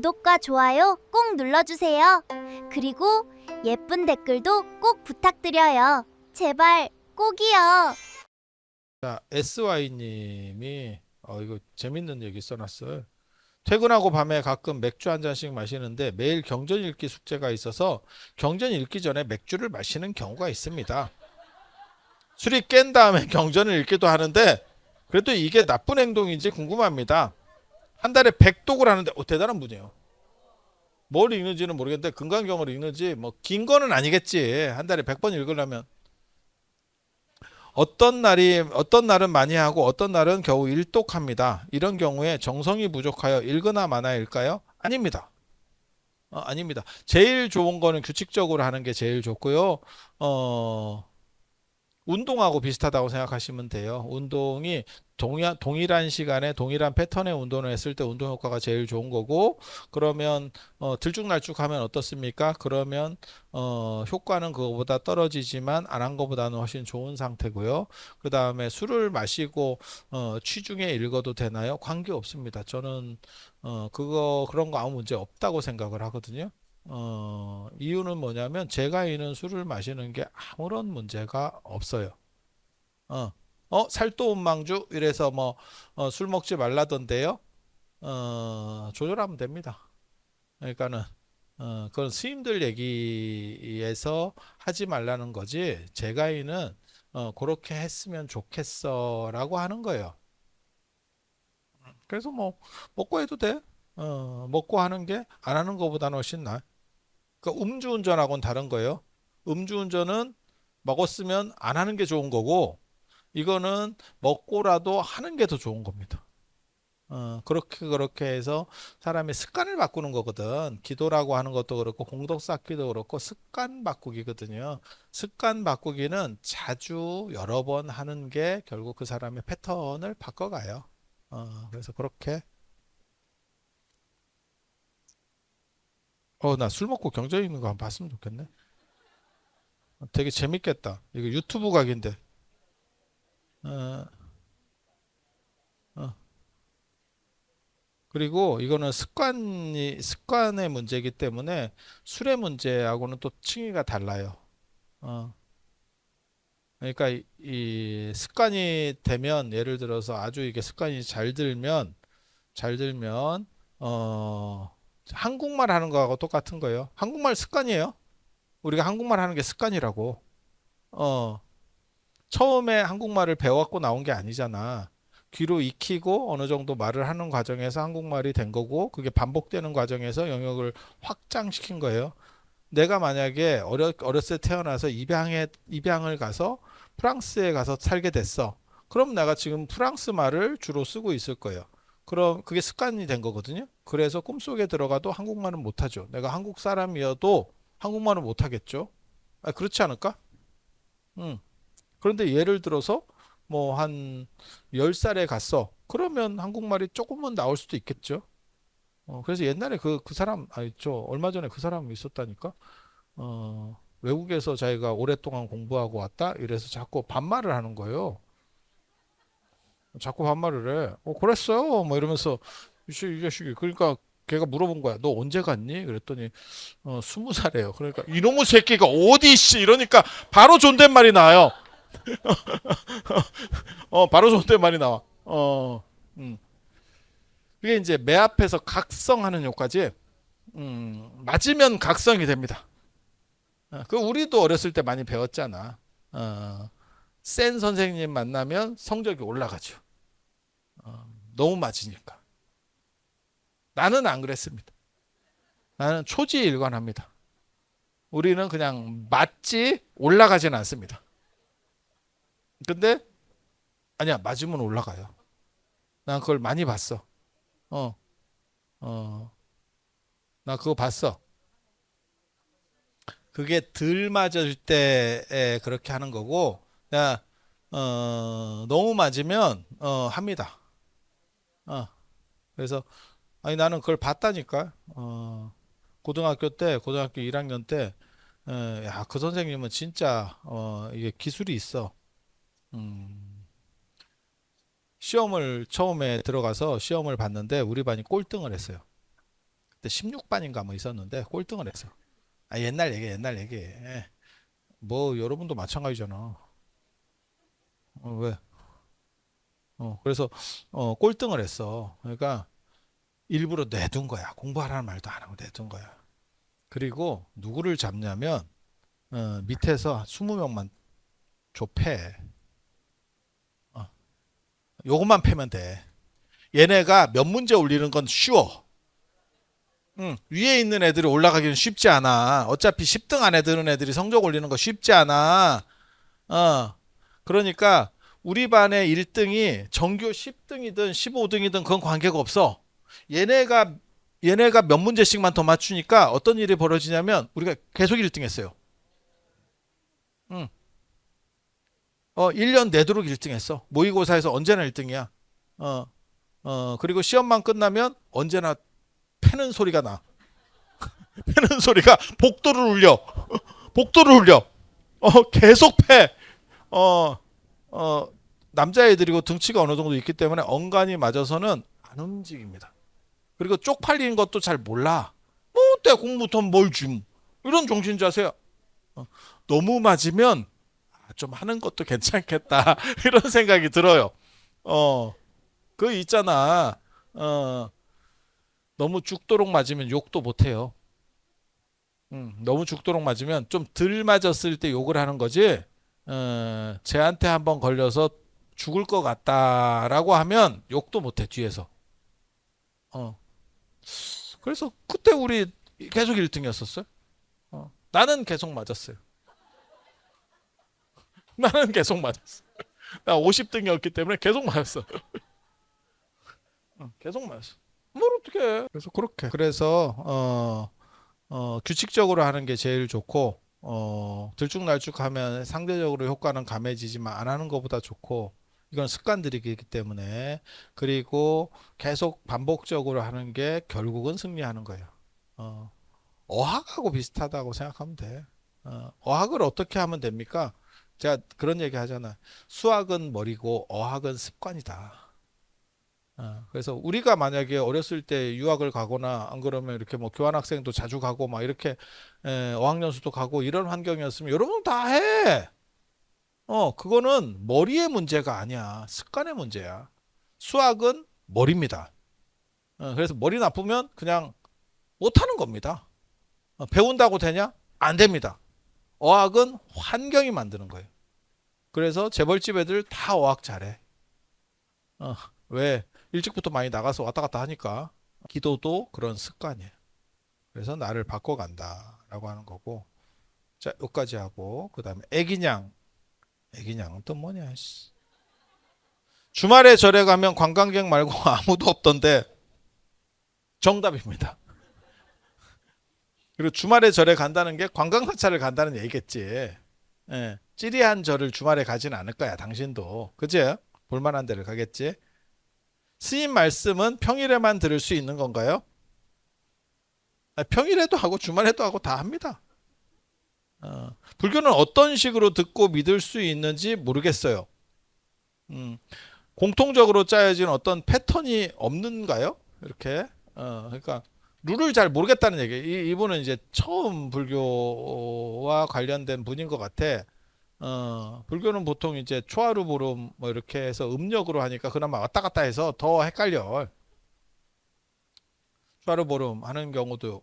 구독과 좋아요 꼭 눌러주세요. 그리고 예쁜 댓글도 꼭 부탁드려요. 제발 꼭이요. 자, SY님이 이거 재밌는 얘기 써놨어요. 퇴근하고 밤에 가끔 맥주 한 잔씩 마시는데 매일 경전 읽기 숙제가 있어서 경전 읽기 전에 맥주를 마시는 경우가 있습니다. 술이 깬 다음에 경전을 읽기도 하는데 그래도 이게 나쁜 행동인지 궁금합니다. 한 달에 100독을 하는데 대단한 분이에요. 뭘 읽는지는 모르겠는데 금강경을 읽는지 뭐 긴 거는 아니겠지. 한 달에 100번 읽으려면 어떤 날은 많이 하고 어떤 날은 겨우 일독합니다. 이런 경우에 정성이 부족하여 읽으나 마나일까요? 아닙니다. 아닙니다. 제일 좋은 거는 규칙적으로 하는 게 제일 좋고요. 운동하고 비슷하다고 생각하시면 돼요. 운동이 동일한 시간에 동일한 패턴의 운동을 했을 때 운동 효과가 제일 좋은 거고, 그러면 들쭉날쭉하면 어떻습니까? 그러면 효과는 그거보다 떨어지지만 안 한 것보다는 훨씬 좋은 상태고요. 그 다음에 술을 마시고 취중에 읽어도 되나요? 관계 없습니다. 저는 그런 거 아무 문제 없다고 생각을 하거든요. 이유는 뭐냐면 제가 이는 술을 마시는 게 아무런 문제가 없어요. 어, 살도운망주 이래서 뭐 술 먹지 말라던데요. 조절하면 됩니다. 그러니까는 그건 스님들 얘기에서 하지 말라는 거지. 제가 이는 그렇게 했으면 좋겠어라고 하는 거예요. 그래서 뭐 먹고 해도 돼. 먹고 하는 게 안 하는 것보다는 훨씬 나아. 그러니까 음주운전하고는 다른 거예요. 음주운전은 먹었으면 안 하는 게 좋은 거고, 이거는 먹고라도 하는 게 더 좋은 겁니다. 그렇게 해서 사람의 습관을 바꾸는 거거든. 기도라고 하는 것도 그렇고, 공덕 쌓기도 그렇고, 습관 바꾸기거든요. 습관 바꾸기는 자주 여러 번 하는 게 결국 그 사람의 패턴을 바꿔가요. 그래서 그렇게. 나 술 먹고 경쟁 있는 거 한번 봤으면 좋겠네. 되게 재밌겠다. 이거 유튜브 각인데. 어, 어. 그리고 이거는 습관의 문제이기 때문에 술의 문제하고는 또 층위가 달라요. 어. 그러니까 이 습관이 되면 예를 들어서 아주 이게 습관이 잘 들면 어 한국말 하는 거하고 똑같은 거예요. 한국말 습관이에요. 우리가 한국말 하는 게 습관이라고. 어. 처음에 한국말을 배웠고 나온 게 아니잖아. 귀로 익히고 어느 정도 말을 하는 과정에서 한국말이 된 거고, 그게 반복되는 과정에서 영역을 확장시킨 거예요. 내가 만약에 어렸을 때 태어나서 입양을 가서 프랑스에 가서 살게 됐어. 그럼 내가 지금 프랑스 말을 주로 쓰고 있을 거예요. 그럼 그게 습관이 된 거거든요. 그래서 꿈속에 들어가도 한국말은 못하죠. 내가 한국 사람이어도 한국말은 못하겠죠. 그렇지 않을까? 응. 그런데 예를 들어서 뭐 한 10살에 갔어. 그러면 한국말이 조금은 나올 수도 있겠죠. 그래서 옛날에 그 사람, 아니, 얼마 전에 그 사람이 있었다니까? 외국에서 자기가 오랫동안 공부하고 왔다? 이래서 자꾸 반말을 하는 거예요. 자꾸 반말을 해. 그랬어요. 뭐 이러면서, 이 자식이. 그러니까 걔가 물어본 거야. 너 언제 갔니? 그랬더니, 20살이에요. 그러니까, 이놈의 새끼가 어디, 씨! 이러니까 바로 존댓말이 나와요. 바로 존댓말이 나와. 음. 그게 이제 매 앞에서 각성하는 효과지. 맞으면 각성이 됩니다. 그 우리도 어렸을 때 많이 배웠잖아. 센 선생님 만나면 성적이 올라가죠. 너무 맞으니까. 나는 안 그랬습니다. 나는 초지일관합니다. 우리는 그냥 맞지 올라가지는 않습니다. 근데 아니야, 맞으면 올라가요. 난 그걸 많이 봤어. 어, 어, 나 그거 봤어. 그게 덜 맞을 때 그렇게 하는 거고, 야, 너무 맞으면 합니다. 어, 그래서 아니 나는 그걸 봤다니까. 고등학교 1학년 때, 야, 그 선생님은 진짜 이게 기술이 있어. 음, 시험을 처음에 들어가서 시험을 봤는데 우리 반이 꼴등을 했어요. 때 16반인가 뭐 있었는데 꼴등을 했어. 아, 옛날 얘기, 옛날 얘기. 예. 뭐 여러분도 마찬가지잖아. 왜? 그래서 꼴등을 했어. 그러니까 일부러 내둔 거야. 공부하라는 말도 안 하고 내둔 거야. 그리고 누구를 잡냐면 밑에서 20명만 좁혀. 어, 요것만 패면 돼. 얘네가 몇 문제 올리는 건 쉬워. 응, 위에 있는 애들이 올라가기는 쉽지 않아. 어차피 10등 안에 드는 애들이 성적 올리는 거 쉽지 않아. 그러니까 우리 반의 1등이 전교 10등이든 15등이든 그건 관계가 없어. 얘네가 얘네가 몇 문제씩만 더 맞추니까 어떤 일이 벌어지냐면 우리가 계속 1등 했어요. 응. 1년 내도록 1등 했어. 모의고사에서 언제나 1등이야. 어, 그리고 시험만 끝나면 언제나 패는 소리가 나. 패는 소리가 복도를 울려. 복도를 울려. 계속 패. 어, 어, 남자애들이고 등치가 어느 정도 있기 때문에 엉간이 맞아서는 안 움직입니다. 그리고 쪽팔리는 것도 잘 몰라. 뭐, 때 공부부터 뭘 줌. 이런 정신 자세야. 너무 맞으면 좀 하는 것도 괜찮겠다. 이런 생각이 들어요. 어, 그 있잖아. 어, 너무 죽도록 맞으면 욕도 못해요. 너무 죽도록 맞으면 좀 덜 맞았을 때 욕을 하는 거지. 쟤한테 한번 걸려서 죽을 것 같다라고 하면 욕도 못해 뒤에서. 어. 그래서 그때 우리 계속 1등이었었어요. 나는 계속 맞았어요. 나는 계속 맞았어. 나 50등이었기 때문에 계속 맞았어. 계속 맞았어. 뭘 어떻게 해. 그래서 그렇게. 그래서 규칙적으로 하는 게 제일 좋고 들쭉날쭉하면 상대적으로 효과는 감해지지만 안 하는 것보다 좋고 이건 습관들이기 때문에 그리고 계속 반복적으로 하는 게 결국은 승리하는 거예요. 어, 어학하고 비슷하다고 생각하면 돼. 어학을 어떻게 하면 됩니까? 제가 그런 얘기 하잖아. 수학은 머리고 어학은 습관이다. 그래서 우리가 만약에 어렸을 때 유학을 가거나 안 그러면 이렇게 뭐 교환학생도 자주 가고 막 이렇게 어학연수도 가고 이런 환경이었으면 여러분 다 해. 그거는 머리의 문제가 아니야. 습관의 문제야. 수학은 머리입니다. 그래서 머리 나쁘면 그냥 못하는 겁니다. 배운다고 되냐? 안 됩니다. 어학은 환경이 만드는 거예요. 그래서 재벌집 애들 다 어학 잘해. 왜? 일찍부터 많이 나가서 왔다 갔다 하니까. 기도도 그런 습관이에요. 그래서 나를 바꿔간다라고 하는 거고. 자, 여기까지 하고 그다음에 애기냥. 애기냥은 또 뭐냐? 씨. 주말에 절에 가면 관광객 말고 아무도 없던데 정답입니다. 그리고 주말에 절에 간다는 게 관광사찰을 간다는 얘기겠지. 예. 찌리한 절을 주말에 가지는 않을 거야, 당신도. 그지? 볼만한 데를 가겠지. 스님 말씀은 평일에만 들을 수 있는 건가요? 평일에도 하고 주말에도 하고 다 합니다. 불교는 어떤 식으로 듣고 믿을 수 있는지 모르겠어요. 공통적으로 짜여진 어떤 패턴이 없는가요? 이렇게. 그러니까 룰을 잘 모르겠다는 얘기. 이분은 이제 처음 불교와 관련된 분인 것 같아. 불교는 보통 이제 초하루 보름 뭐 이렇게 해서 음력으로 하니까 그나마 왔다 갔다 해서 더 헷갈려. 초하루 보름 하는 경우도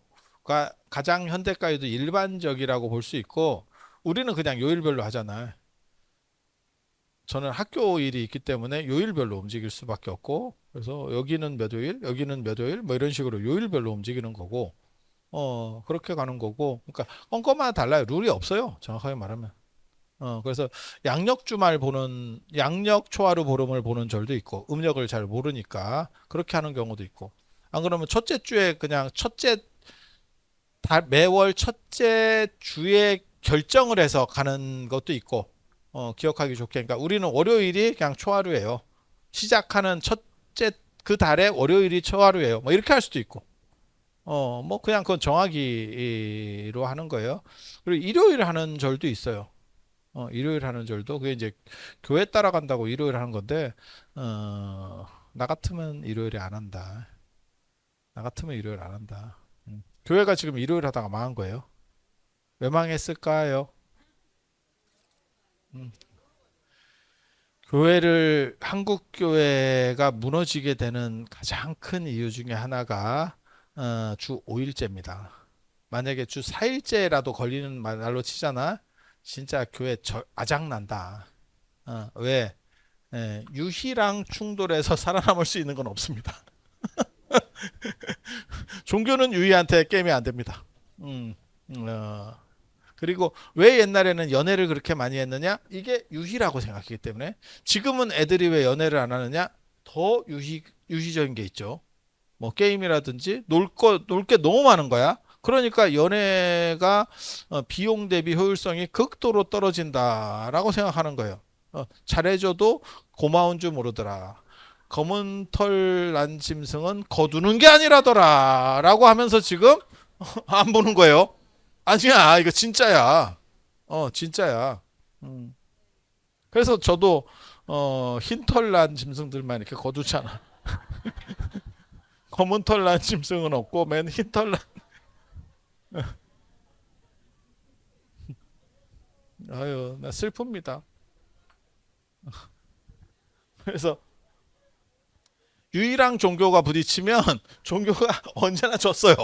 가장 현대까지도 일반적이라고 볼 수 있고 우리는 그냥 요일별로 하잖아. 저는 학교 일이 있기 때문에 요일별로 움직일 수밖에 없고 그래서 여기는 몇 요일, 여기는 몇 요일 뭐 이런 식으로 요일별로 움직이는 거고 그렇게 가는 거고 그러니까 껌껌마다 달라요. 룰이 없어요. 정확하게 말하면. 그래서 양력 주말 보는 양력 초하루 보름을 보는 절도 있고 음력을 잘 모르니까 그렇게 하는 경우도 있고 안 그러면 첫째 주에 그냥 매월 첫째 주에 결정을 해서 가는 것도 있고 기억하기 좋게 그러니까 우리는 월요일이 그냥 초하루예요. 시작하는 첫째 그 달에 월요일이 초하루예요. 뭐 이렇게 할 수도 있고 뭐 그냥 그건 정하기로 하는 거예요. 그리고 일요일 하는 절도 있어요. 일요일 하는 절도 그게 이제 교회 따라간다고 일요일 하는 건데 나 같으면 일요일에 안 한다. 나 같으면 일요일 안 한다. 교회가 지금 일요일 하다가 망한 거예요. 왜 망했을까요? 음, 교회를 한국 교회가 무너지게 되는 가장 큰 이유 중에 하나가 주 5일제입니다. 만약에 주 4일제라도 걸리는 말로 치잖아. 진짜 교회 아작난다. 왜? 유희랑 충돌해서 살아남을 수 있는 건 없습니다. 종교는 유희한테 깨면 안 됩니다. 음, 어, 그리고 왜 옛날에는 연애를 그렇게 많이 했느냐? 이게 유희라고 생각했기 때문에. 지금은 애들이 왜 연애를 안 하느냐? 더 유희적인 게 있죠. 뭐 게임이라든지 놀 게 너무 많은 거야. 그러니까 연애가 비용 대비 효율성이 극도로 떨어진다라고 생각하는 거예요. 잘해줘도 고마운 줄 모르더라. 검은 털 난 짐승은 거두는 게 아니라더라 라고 하면서 지금 안 보는 거예요. 아니야, 이거 진짜야. 진짜야. 음. 그래서 저도 흰 털 난 짐승들만 이렇게 거두잖아. 검은 털 난 짐승은 없고 맨 흰 털 난. 아유, 나 슬픕니다. 그래서 유일한 종교가 부딪히면 종교가 언제나 졌어요.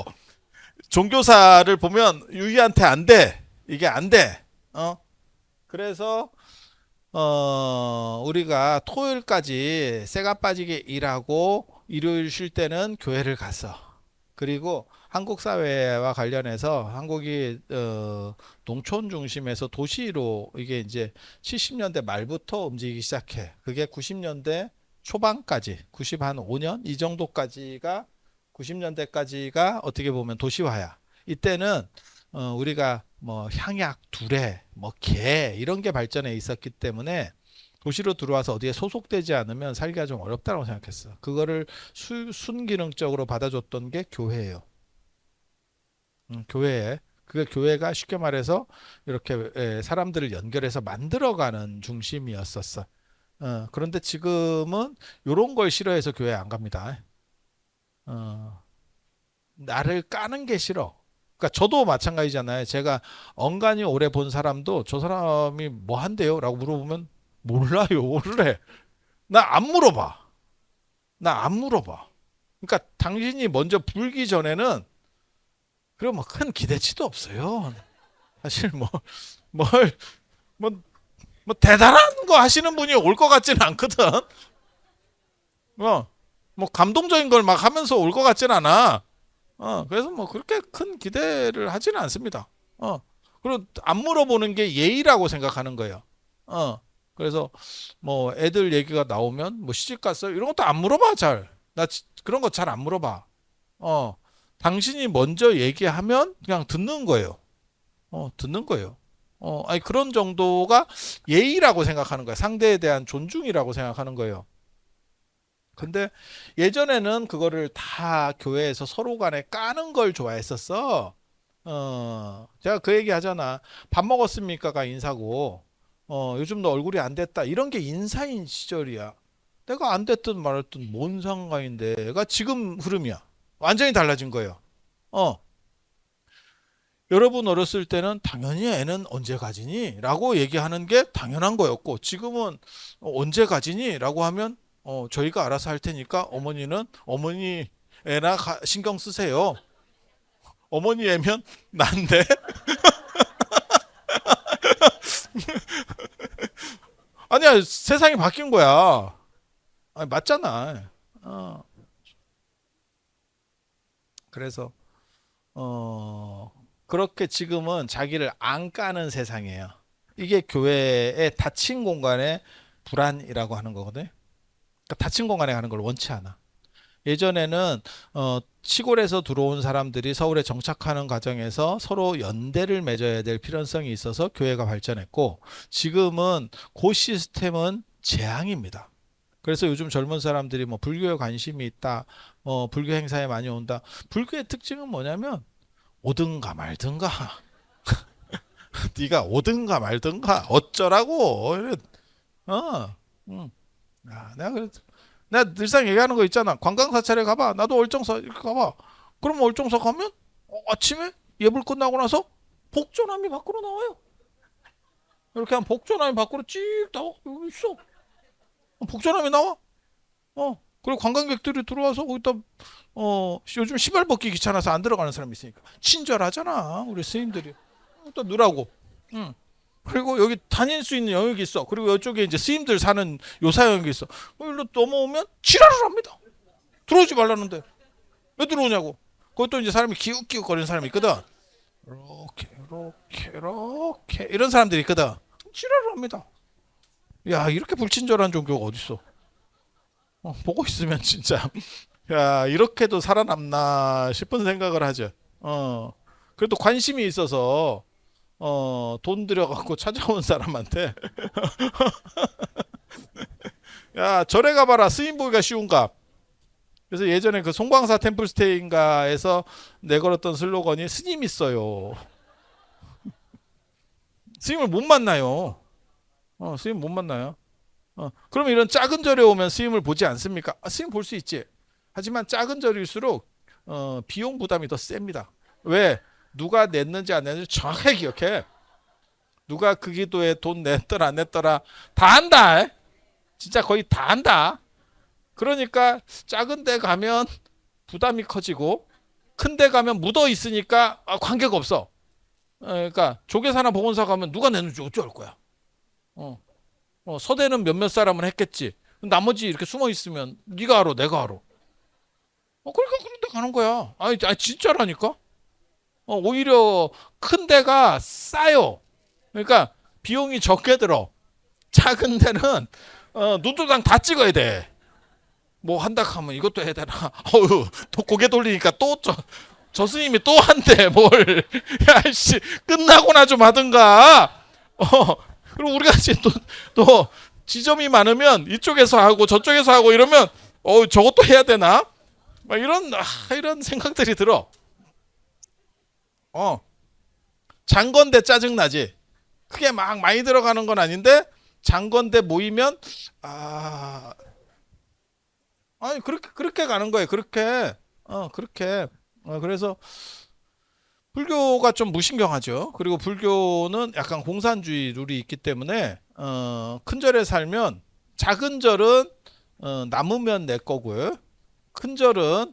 종교사를 보면 유희한테 안 돼. 이게 안 돼. 그래서 우리가 토요일까지 쇠가 빠지게 일하고 일요일 쉴 때는 교회를 갔어. 그리고 한국 사회와 관련해서 한국이 농촌 중심에서 도시로 이게 이제 70년대 말부터 움직이기 시작해. 그게 90년대 초반까지, 90한 5년 이 정도까지가 90년대까지가 어떻게 보면 도시화야. 이때는 우리가 뭐 향약, 두레, 뭐 개 이런 게 발전해 있었기 때문에 도시로 들어와서 어디에 소속되지 않으면 살기가 좀 어렵다고 생각했어. 그거를 순기능적으로 받아줬던 게 교회예요. 교회에. 그 교회가 쉽게 말해서 이렇게 사람들을 연결해서 만들어가는 중심이었었어. 그런데 지금은 이런 걸 싫어해서 교회 안 갑니다. 어, 나를 까는 게 싫어. 그러니까 저도 마찬가지잖아요. 제가 언간히 오래 본 사람도 저 사람이 뭐 한대요? 라고 물어보면 몰라요. 그래. 나 안 물어봐. 나 안 물어봐. 그러니까 당신이 먼저 불기 전에는 그럼 뭐 큰 기대치도 없어요. 사실 뭘, 뭐, 뭐 대단한 거 하시는 분이 올 것 같지는 않거든. 뭐, 뭐 감동적인 걸 막 하면서 올 것 같진 않아. 그래서 뭐 그렇게 큰 기대를 하지는 않습니다. 그리고 안 물어보는 게 예의라고 생각하는 거예요. 그래서 뭐 애들 얘기가 나오면 뭐 시집 갔어요? 이런 것도 안 물어봐 잘. 나 그런 거 잘 안 물어봐. 당신이 먼저 얘기하면 그냥 듣는 거예요. 듣는 거예요. 아니 그런 정도가 예의라고 생각하는 거야. 상대에 대한 존중이라고 생각하는 거예요. 근데 예전에는 그거를 다 교회에서 서로 간에 까는 걸 좋아했었어. 제가 그 얘기 하잖아. 밥 먹었습니까가 인사고, 요즘 너 얼굴이 안 됐다. 이런 게 인사인 시절이야. 내가 안 됐든 말했든 뭔 상관인데가 지금 흐름이야. 완전히 달라진 거예요. 어, 여러분 어렸을 때는 당연히 애는 언제 가지니? 라고 얘기하는 게 당연한 거였고, 지금은 언제 가지니? 라고 하면, 저희가 알아서 할 테니까 어머니 애나 신경 쓰세요. 어머니 애면 난데? 아니야, 세상이 바뀐 거야. 아니, 맞잖아. 어, 그래서, 어, 그렇게 지금은 자기를 안 까는 세상이에요. 이게 교회의 닫힌 공간의 불안이라고 하는 거거든요. 그러니까 닫힌 공간에 가는 걸 원치 않아. 예전에는 시골에서 들어온 사람들이 서울에 정착하는 과정에서 서로 연대를 맺어야 될 필요성이 있어서 교회가 발전했고, 지금은 그 시스템은 재앙입니다. 그래서 요즘 젊은 사람들이 뭐 불교에 관심이 있다, 불교 행사에 많이 온다. 불교의 특징은 뭐냐면 오든가 말든가. 네가 오든가 말든가 어쩌라고. 어, 응. 내가 늘상 얘기하는 거 있잖아. 관광 사찰에 가봐. 나도 얼정사 이렇게 가봐. 그럼 얼정사 가면 아침에 예불 끝나고 나서 복전함이 밖으로 나와요. 이렇게 하면 복전함이 밖으로 찍 나와. 여기 있어. 복전함이 나와. 그리고 관광객들이 들어와서 거기다 요즘 신발 벗기 귀찮아서 안 들어가는 사람이 있으니까 친절하잖아 우리 스님들이. 또 넣으라고. 응. 그리고 여기 다닐 수 있는 영역이 있어. 그리고 이쪽에 이제 스님들 사는 요사 영역이 있어. 일로 넘어오면 지랄을 합니다. 들어오지 말라는데 왜 들어오냐고. 그것도 이제 사람이 기웃기웃 거리는 사람이 있거든. 이렇게 이런 사람들이 있거든. 지랄을 합니다. 야, 이렇게 불친절한 종교가 어딨어. 보고 있으면 진짜 야, 이렇게도 살아남나 싶은 생각을 하죠. 그래도 관심이 있어서 돈 들여갖고 찾아온 사람한테 야, 절에 가봐라. 스님 보기가 쉬운가. 그래서 예전에 그 송광사 템플스테이인가에서 내걸었던 슬로건이 스님 있어요. 스님을 못 만나요. 스님 못 만나요. 그러면 이런 작은 절에 오면 스님을 보지 않습니까? 스님 볼 수 있지. 하지만 작은 절일수록 비용 부담이 더 셉니다. 왜? 누가 냈는지 안 냈는지 정확하게 기억해. 누가 그 기도에 돈 냈더라 안 냈더라 다 안다. 진짜 거의 다 안다. 그러니까 작은 데 가면 부담이 커지고 큰 데 가면 묻어 있으니까 관계가 없어. 그러니까 조계사나 보건사 가면 누가 냈는지 어쩔 거야. 서대는 몇몇 사람은 했겠지. 나머지 이렇게 숨어 있으면 네가 알아, 내가 알아. 그러니까 그런 데 가는 거야. 아니 진짜라니까. 오히려 큰 데가 싸요. 그러니까 비용이 적게 들어. 작은 데는 눈도장 다 찍어야 돼. 뭐 한다 하면 이것도 해야 되나. 또 고개 돌리니까 또 저 스님이 또 한대 뭘. 야씨 끝나고나 좀 하든가. 그리고 우리가 이제 또 지점이 많으면 이쪽에서 하고 저쪽에서 하고 이러면 저것도 해야 되나? 막 이런 생각들이 들어. 장건대 짜증 나지. 크게 막 많이 들어가는 건 아닌데 장건대 모이면 아니 그렇게 가는 거예요. 그렇게 그래서 불교가 좀 무신경하죠. 그리고 불교는 약간 공산주의 룰이 있기 때문에 큰 절에 살면 작은 절은 남으면 내 거고요. 큰 절은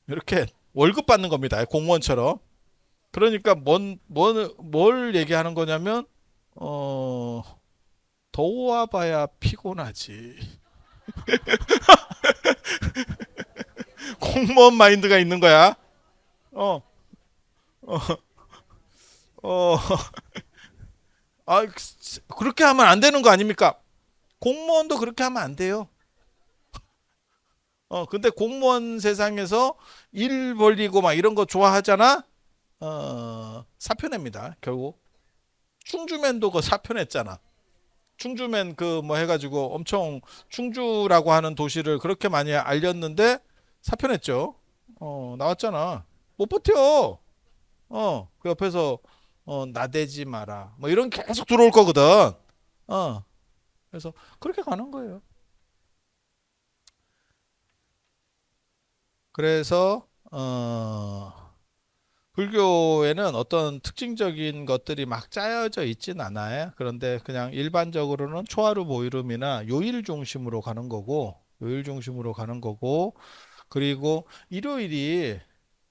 이렇게 월급 받는 겁니다. 공무원처럼. 그러니까 뭘 얘기하는 거냐면 더워 봐야 피곤하지. 공무원 마인드가 있는 거야. 어, 어, 어, 그렇게 하면 안 되는 거 아닙니까? 공무원도 그렇게 하면 안 돼요. 근데 공무원 세상에서 일 벌리고 막 이런 거 좋아하잖아? 사표 냅니다, 결국. 충주맨도 그 사표 냈잖아. 충주맨 그 뭐 해가지고 엄청 충주라고 하는 도시를 그렇게 많이 알렸는데 사표 냈죠. 나왔잖아. 못 버텨. 그 옆에서 나대지 마라. 뭐 이런 게 계속 들어올 거거든. 그래서 그렇게 가는 거예요. 그래서 불교에는 어떤 특징적인 것들이 막 짜여져 있진 않아요. 그런데 그냥 일반적으로는 초하루 모이름이나 요일 중심으로 가는 거고, 그리고 일요일이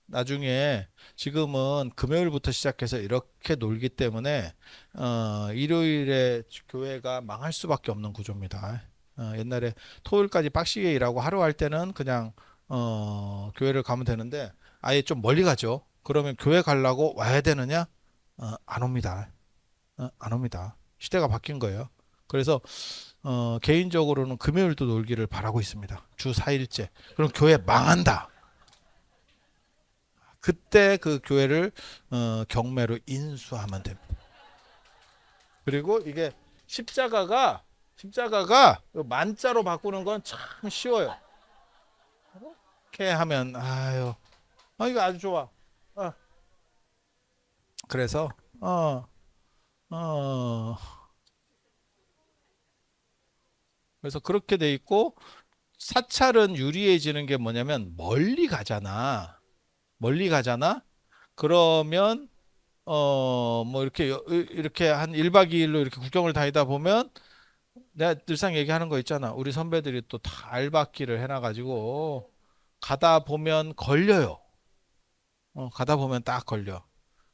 나중에 지금은 금요일부터 시작해서 이렇게 놀기 때문에 일요일에 교회가 망할 수밖에 없는 구조입니다. 옛날에 토요일까지 빡시게 일하고 하루 할 때는 그냥 교회를 가면 되는데 아예 좀 멀리 가죠. 그러면 교회 가려고 와야 되느냐? 안 옵니다. 안 옵니다. 시대가 바뀐 거예요. 그래서 개인적으로는 금요일도 놀기를 바라고 있습니다. 주 4일째. 그럼 교회 망한다. 그때 그 교회를 경매로 인수하면 됩니다. 그리고 이게 십자가가 만자로 바꾸는 건 참 쉬워요. 이렇게 하면 이거 아주 좋아. 그래서 그래서 그렇게 돼 있고 사찰은 유리해지는 게 뭐냐면 멀리 가잖아. 멀리 가잖아. 그러면 뭐 이렇게 한 1박 2일로 이렇게 국경을 다니다 보면 내가 늘상 얘기하는 거 있잖아. 우리 선배들이 또 다 알박기를 해놔가지고 가다 보면 걸려요. 가다 보면 딱 걸려.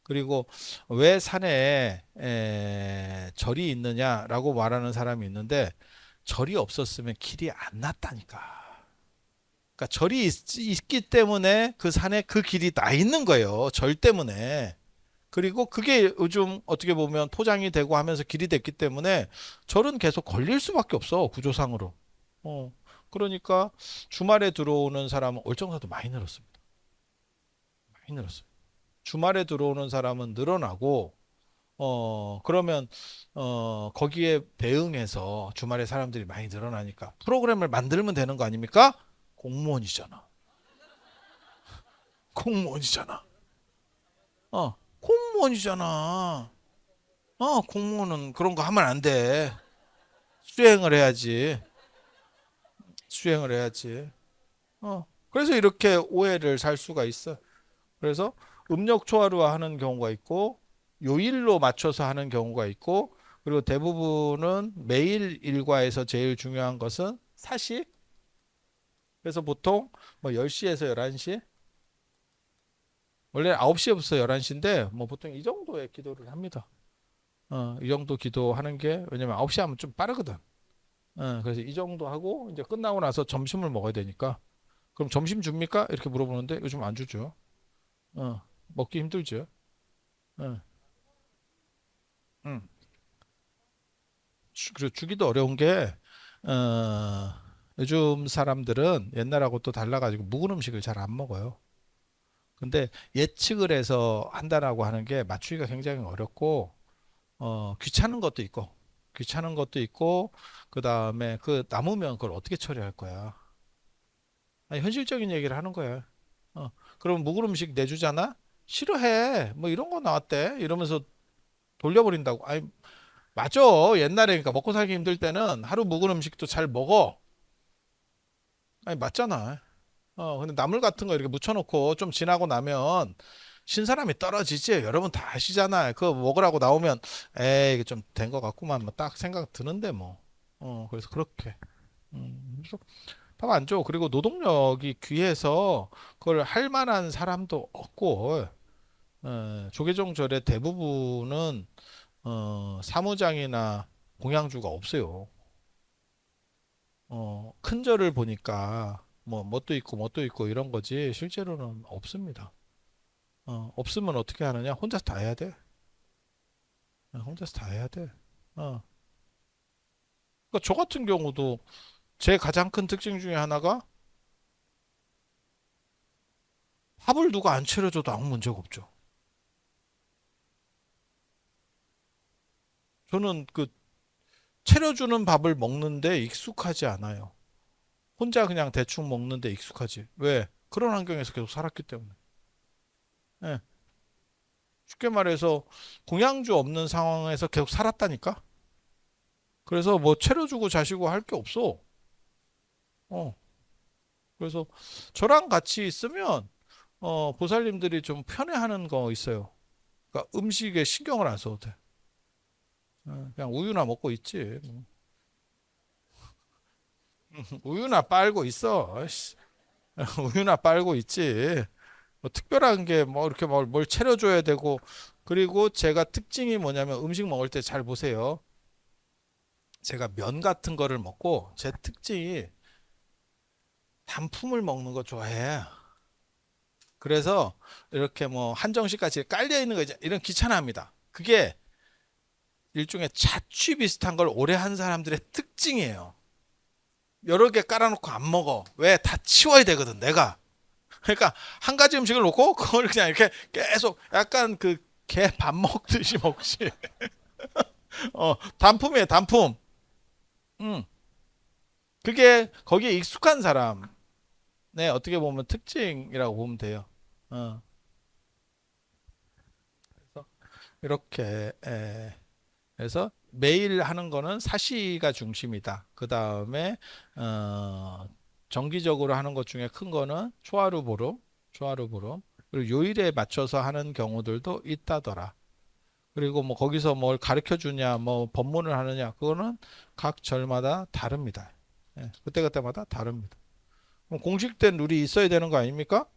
그리고 왜 산에 절이 있느냐라고 말하는 사람이 있는데 절이 없었으면 길이 안 났다니까. 그러니까 절이 있기 때문에 그 산에 그 길이 나 있는 거예요. 절 때문에. 그리고 그게 요즘 어떻게 보면 포장이 되고 하면서 길이 됐기 때문에 절은 계속 걸릴 수밖에 없어. 구조상으로. 어. 그러니까 주말에 들어오는 사람은 월정사도 많이 늘었습니다. 많이 늘었어요. 주말에 들어오는 사람은 늘어나고 그러면 거기에 대응해서 주말에 사람들이 많이 늘어나니까 프로그램을 만들면 되는 거 아닙니까? 공무원이잖아. 공무원이잖아. 공무원이잖아. 공무원은 그런 거 하면 안 돼. 수행을 해야지. 수행을 해야지. 그래서 이렇게 오해를 살 수가 있어. 그래서 음력 초하루 하는 경우가 있고 요일로 맞춰서 하는 경우가 있고 그리고 대부분은 매일 일과에서 제일 중요한 것은 사시. 그래서 보통 뭐 10시에서 11시 원래 9시부터 11시인데 뭐 보통 이 정도의 기도를 합니다. 이 정도 기도하는 게 왜냐면 9시 하면 좀 빠르거든. 그래서 이 정도 하고 이제 끝나고 나서 점심을 먹어야 되니까 그럼 점심 줍니까? 이렇게 물어보는데 요즘 안 주죠. 먹기 힘들죠. 어, 음. 그리고 주기도 어려운 게 어, 요즘 사람들은 옛날하고 또 달라가지고 묵은 음식을 잘 안 먹어요. 근데 예측을 해서 한다라고 하는 게 맞추기가 굉장히 어렵고 귀찮은 것도 있고 귀찮은 것도 있고 그 다음에 그 남으면 그걸 어떻게 처리할 거야? 아니, 현실적인 얘기를 하는 거야. 그럼 묵은 음식 내주잖아? 싫어해. 뭐 이런 거 나왔대. 이러면서 돌려버린다고. 아니, 맞아. 옛날에 그러니까 먹고 살기 힘들 때는 하루 묵은 음식도 잘 먹어. 아니, 맞잖아. 근데 나물 같은 거 이렇게 묻혀놓고 좀 지나고 나면 신사람이 떨어지지. 여러분 다 아시잖아요. 그거 먹으라고 나오면 에이, 이게 좀 된 것 같구만. 뭐 딱 생각 드는데 뭐. 그래서 그렇게. 그래서 밥 안 줘. 그리고 노동력이 귀해서 그걸 할 만한 사람도 없고, 조계종절의 대부분은 사무장이나 공양주가 없어요. 큰 절을 보니까 뭐 뭣도 있고 뭣도 있고 이런 거지 실제로는 없습니다. 없으면 어떻게 하느냐? 혼자서 다 해야 돼. 혼자서 다 해야 돼. 그러니까 저 같은 경우도 제 가장 큰 특징 중에 하나가 밥을 누가 안 차려줘도 아무 문제가 없죠. 저는 그 차려주는 밥을 먹는데 익숙하지 않아요. 혼자 그냥 대충 먹는데 익숙하지. 왜? 그런 환경에서 계속 살았기 때문에. 예. 쉽게 말해서 공양주 없는 상황에서 계속 살았다니까. 그래서 뭐 차려주고 자시고 할 게 없어. 어. 그래서 저랑 같이 있으면 보살님들이 좀 편해하는 거 있어요. 그러니까 음식에 신경을 안 써도 돼. 그냥 우유나 먹고 있지. 우유나 빨고 있어. 아이씨. 우유나 빨고 있지. 뭐 특별한 게 뭐 이렇게 뭘 차려줘야 되고 그리고 제가 특징이 뭐냐면 음식 먹을 때 잘 보세요. 제가 면 같은 거를 먹고 제 특징이 단품을 먹는 거 좋아해. 그래서 이렇게 뭐 한정식까지 깔려 있는 거 이런 귀찮아합니다. 그게 일종의 자취 비슷한 걸 오래 한 사람들의 특징이에요. 여러 개 깔아놓고 안 먹어. 왜? 다 치워야 되거든, 내가. 그러니까 한 가지 음식을 놓고 그걸 그냥 이렇게 계속 약간 그 개 밥 먹듯이 먹지. 단품이에요, 단품. 음. 그게 거기에 익숙한 사람. 네, 어떻게 보면 특징이라고 보면 돼요. 어. 그래서 이렇게 그래서 매일 하는 거는 사시가 중심이다. 그 다음에 정기적으로 하는 것 중에 큰 거는 초하루 보름, 초하루 보름. 그리고 요일에 맞춰서 하는 경우들도 있다더라. 그리고 뭐 거기서 뭘 가르쳐 주냐, 뭐 법문을 하느냐, 그거는 각 절마다 다릅니다. 예, 그때그때마다 다릅니다. 그럼 공식된 룰이 있어야 되는 거 아닙니까?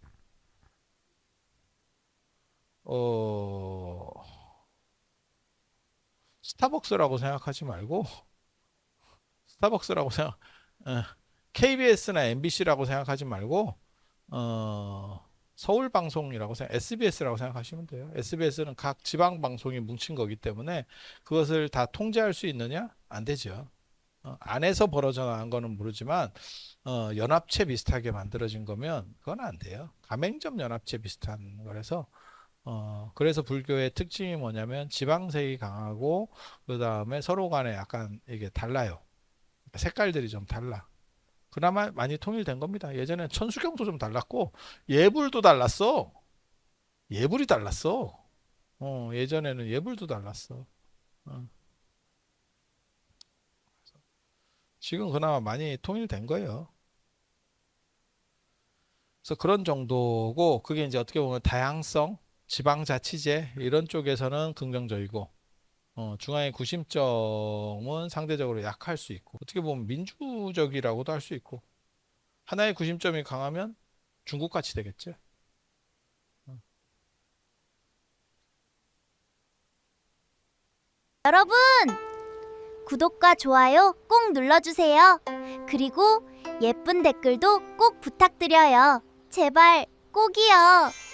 어, 스타벅스라고 생각하지 말고, 스타벅스라고 생각, KBS나 MBC라고 생각하지 말고, 서울 방송이라고 생각, SBS라고 생각하시면 돼요. SBS는 각 지방 방송이 뭉친 거기 때문에 그것을 다 통제할 수 있느냐? 안 되죠. 안에서 벌어져 나간 거는 모르지만 연합체 비슷하게 만들어진 거면 그건 안 돼요. 가맹점 연합체 비슷한 거라서 그래서 불교의 특징이 뭐냐면 지방색이 강하고 그 다음에 서로 간에 약간 이게 달라요. 색깔들이 좀 달라. 그나마 많이 통일된 겁니다. 예전엔 천수경도 좀 달랐고 예불도 달랐어. 예불이 달랐어. 예전에는 예불도 달랐어. 어. 지금 그나마 많이 통일된 거예요. 그래서 그런 정도고 그게 이제 어떻게 보면 다양성, 지방자치제 이런 쪽에서는 긍정적이고 중앙의 구심점은 상대적으로 약할 수 있고 어떻게 보면 민주적이라고도 할 수 있고 하나의 구심점이 강하면 중국같이 되겠죠. 여러분, 구독과 좋아요 꼭 눌러주세요. 그리고 예쁜 댓글도 꼭 부탁드려요. 제발 꼭이요.